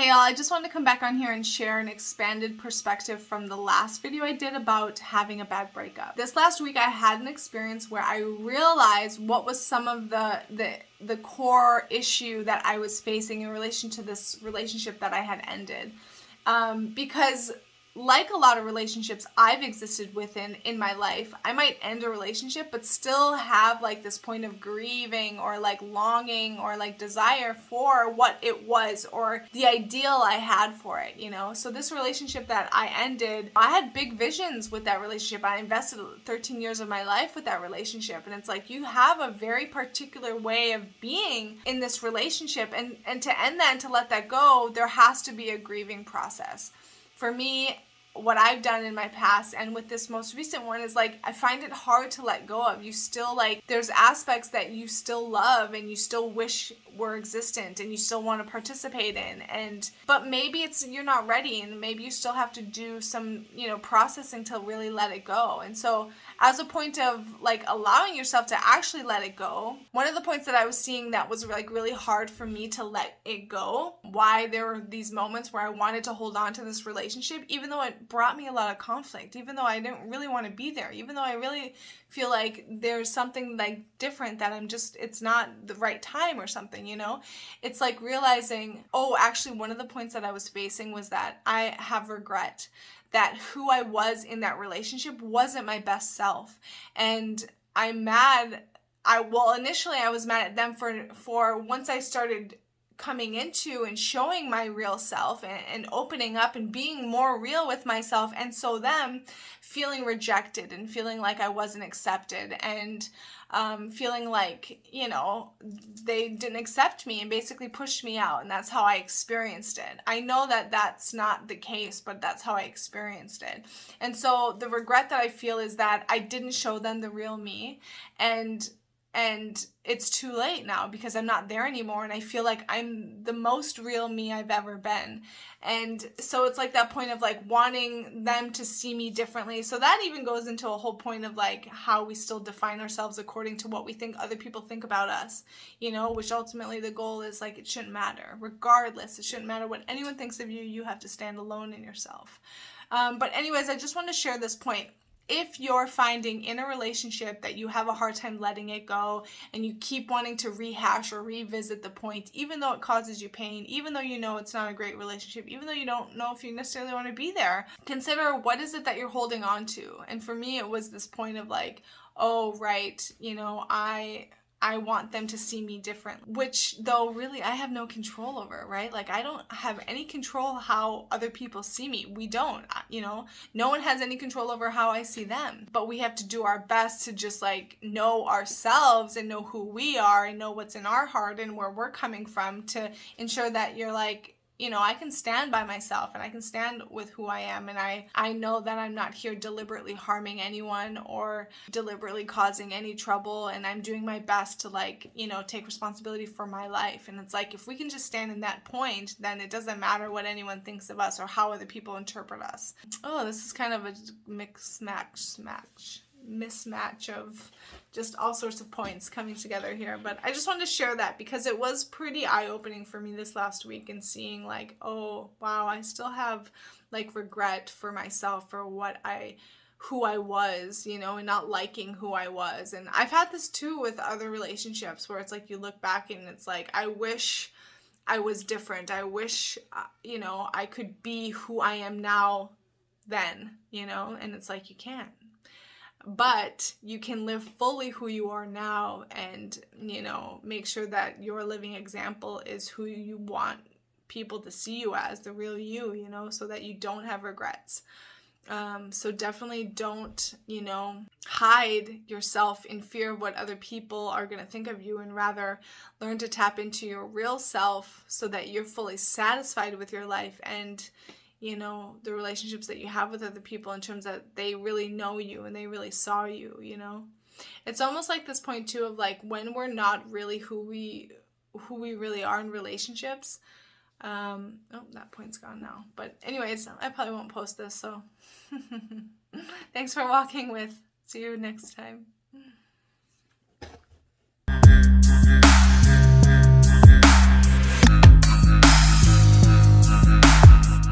Hey y'all, I just wanted to come back on here and share an expanded perspective from the last video I did about having a bad breakup. This last week I had an experience where I realized what was some of the core issue that I was facing in relation to this relationship that I had ended. Because like a lot of relationships I've existed within in my life, I might end a relationship but still have like this point of grieving or like longing or like desire for what it was or the ideal I had for it, you know? So this relationship that I ended, I had big visions with that relationship. I invested 13 years of my life with that relationship, and it's like you have a very particular way of being in this relationship, and to end that and to let that go, there has to be a grieving process. For me, what I've done in my past and with this most recent one is like I find it hard to let go of. You still like there's aspects that you still love and you still wish were existent and you still want to participate in, but maybe it's you're not ready, and maybe you still have to do some, you know, processing to really let it go. And so as a point of like allowing yourself to actually let it go, one of the points that I was seeing that was like really hard for me to let it go, why there were these moments where I wanted to hold on to this relationship even though it brought me a lot of conflict, even though I didn't really want to be there, even though I really feel like there's something like different that it's not the right time or something, you know? It's like realizing, oh, actually one of the points that I was facing was that I have regret that who I was in that relationship wasn't my best self. And I'm mad. Initially I was mad at them for once I started coming into and showing my real self and opening up and being more real with myself, and so them feeling rejected and feeling like I wasn't accepted and feeling like, you know, they didn't accept me and basically pushed me out, and that's how I experienced it. I know that that's not the case, but that's how I experienced it. And so the regret that I feel is that I didn't show them the real me, and it's too late now because I'm not there anymore, and I feel like I'm the most real me I've ever been. And so it's like that point of like wanting them to see me differently. So that even goes into a whole point of like how we still define ourselves according to what we think other people think about us, you know, which ultimately the goal is like it shouldn't matter. Regardless, it shouldn't matter what anyone thinks of you. You have to stand alone in yourself. But anyways, I just want to share this point. If you're finding in a relationship that you have a hard time letting it go and you keep wanting to rehash or revisit the point, even though it causes you pain, even though you know it's not a great relationship, even though you don't know if you necessarily want to be there, consider what is it that you're holding on to. And for me, it was this point of like, oh, right, you know, I want them to see me different, which though really I have no control over, right? Like I don't have any control how other people see me. We don't, you know, no one has any control over how I see them, but we have to do our best to just like know ourselves and know who we are and know what's in our heart and where we're coming from to ensure that you're like, you know, I can stand by myself and I can stand with who I am, and I know that I'm not here deliberately harming anyone or deliberately causing any trouble, and I'm doing my best to like, you know, take responsibility for my life. And it's like if we can just stand in that point, then it doesn't matter what anyone thinks of us or how other people interpret us. Oh, this is kind of a mismatch of just all sorts of points coming together here, but I just wanted to share that because it was pretty eye-opening for me this last week, and seeing like, oh wow, I still have like regret for myself for who I was, you know, and not liking who I was. And I've had this too with other relationships where it's like you look back and it's like, I wish I was different. I wish, you know, I could be who I am now then, you know, and it's like you can't. But you can live fully who you are now and, you know, make sure that your living example is who you want people to see you as, the real you know, so that you don't have regrets. So definitely don't, you know, hide yourself in fear of what other people are going to think of you, and rather learn to tap into your real self so that you're fully satisfied with your life and, you know, the relationships that you have with other people, in terms that they really know you and they really saw you, you know. It's almost like this point too of like when we're not really who we really are in relationships. Oh, that point's gone now. But anyways, I probably won't post this, so thanks for walking with. See you next time.